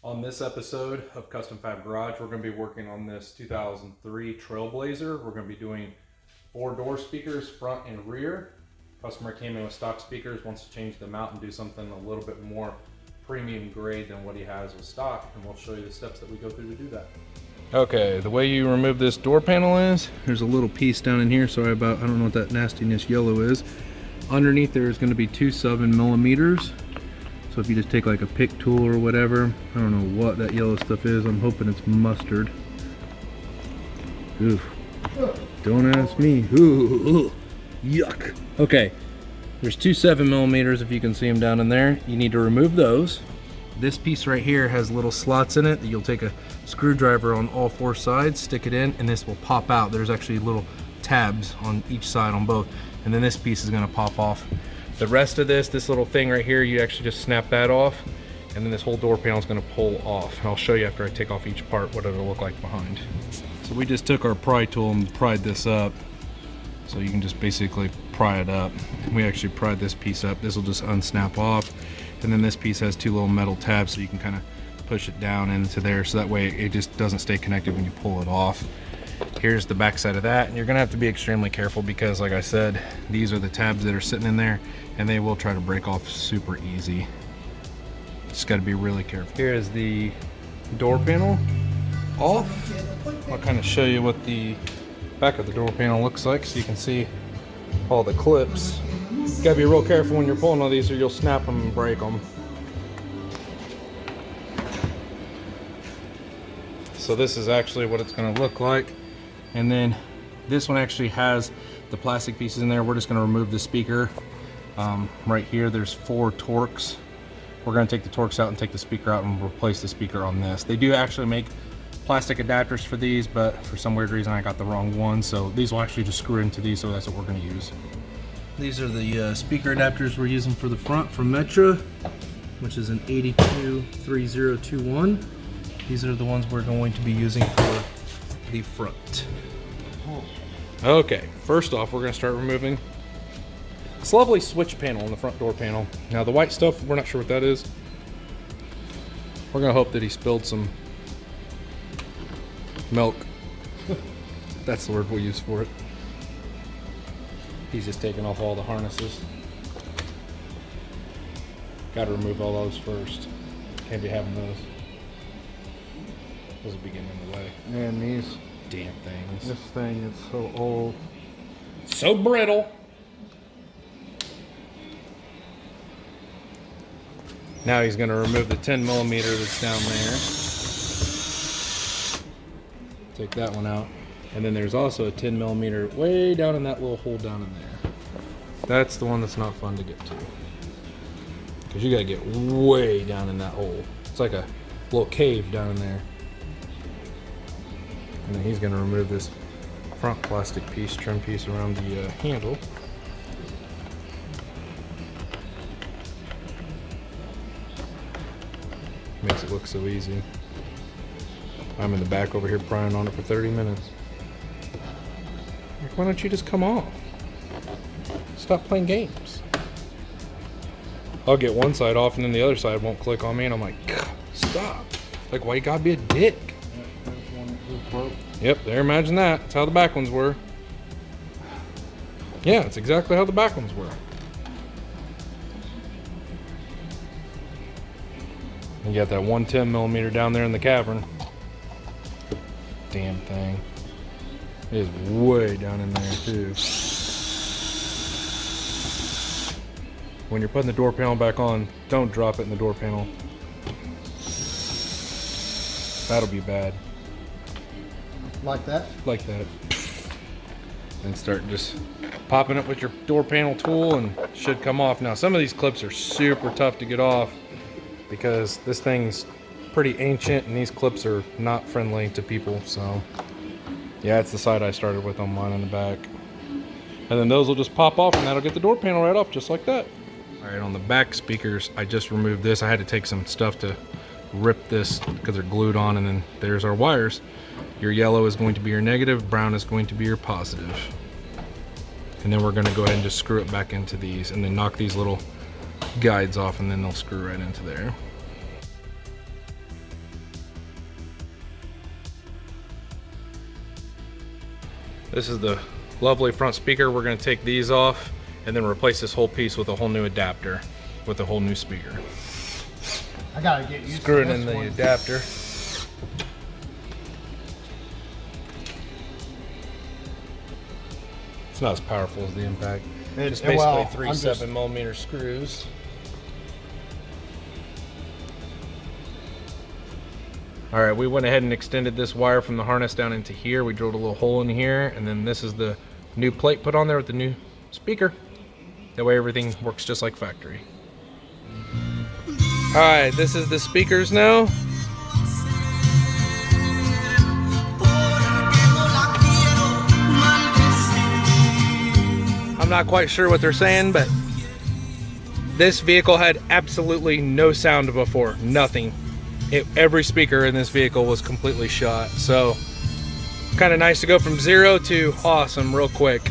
On this episode of Custom Fab Garage, we're going to be working on this 2003 Trailblazer. We're going to be doing 4-door speakers, front and rear. Customer came in with stock speakers, wants to change them out and do something a little bit more premium grade than what he has with stock, and we'll show you the steps that we go through to do that. Okay, the way you remove this door panel is, there's a little piece down in here, sorry about, I don't know what that nastiness yellow is. Underneath there is going to be 2 7mm. So if you just take like a pick tool or whatever, I don't know what that yellow stuff is. I'm hoping it's mustard. Oof. Don't ask me. Ooh, yuck. Okay, there's 2 7mm if you can see them down in there. You need to remove those. This piece right here has little slots in it that you'll take a screwdriver on all 4 sides, stick it in, and this will pop out. There's actually little tabs on each side on both. And then this piece is gonna pop off. The rest of this little thing right here, you actually just snap that off, and then this whole door panel is going to pull off. And I'll show you after I take off each part what it'll look like behind. So we just took our pry tool and pried this up. So you can just basically pry it up. We actually pried this piece up. This will just unsnap off. And then this piece has 2 little metal tabs so you can kind of push it down into there. So that way it just doesn't stay connected when you pull it off. Here's the back side of that, and you're gonna have to be extremely careful because, like I said, these are the tabs that are sitting in there and they will try to break off super easy. Just got to be really careful. Here is the door panel off. I'll kind of show you what the back of the door panel looks like so you can see all the clips. You got to be real careful when you're pulling all these or you'll snap them and break them. So this is actually what it's going to look like. And then this one actually has the plastic pieces in there. We're just going to remove the speaker. Right here there's 4 Torx. We're going to take the Torx out and take the speaker out and replace the speaker on this. They do actually make plastic adapters for these, but for some weird reason I got the wrong one, so these will actually just screw into these, so that's what we're going to use. These are the speaker adapters we're using for the front from Metra, which is an 823021. These are the ones we're going to be using for the front. Okay, first off we're going to start removing this lovely switch panel on the front door panel. Now the white stuff, we're not sure what that is. We're going to hope that he spilled some milk. That's the word we'll use for it. He's just taking off all the harnesses. Got to remove all those first. Can't be having those. Those will be getting in the way. Man, these damn things. This thing is so old. So brittle. Now he's going to remove the 10mm that's down there. Take that one out. And then there's also a 10mm way down in that little hole down in there. That's the one that's not fun to get to. Because you got to get way down in that hole. It's like a little cave down in there. And then he's going to remove this front plastic piece, trim piece around the handle. Makes it look so easy. I'm in the back over here prying on it for 30 minutes. Like, why don't you just come off? Stop playing games. I'll get one side off and then the other side won't click on me and I'm like, stop. Like, why you gotta be a dick? Yep, there, imagine that. That's how the back ones were. Yeah, it's exactly how the back ones were. You got that 110mm down there in the cavern. Damn thing. It is way down in there too. When you're putting the door panel back on, don't drop it in the door panel. That'll be bad. Like that? Like that. And start just popping it with your door panel tool and it should come off. Now some of these clips are super tough to get off because this thing's pretty ancient and these clips are not friendly to people, so yeah, it's the side I started with on mine in the back. And then those will just pop off and that'll get the door panel right off just like that. All right, on the back speakers, I just removed this. I had to take some stuff to rip this because they're glued on, and then there's our wires. Your yellow is going to be your negative, brown is going to be your positive. And then we're gonna go ahead and just screw it back into these and then knock these little guides off and then they'll screw right into there. This is the lovely front speaker. We're going to take these off and then replace this whole piece with a whole new adapter with a whole new speaker. I gotta get used Screwing to in this the one. adapter. It's not as powerful as the Impact. It's basically well, three I'm just- 7mm screws. All right, we went ahead and extended this wire from the harness down into here. We drilled a little hole in here, and then this is the new plate put on there with the new speaker. That way everything works just like factory. All right, this is the speakers now. I'm not quite sure what they're saying, but this vehicle had absolutely no sound before, nothing. Every speaker in this vehicle was completely shot. So kind of nice to go from 0 to awesome real quick.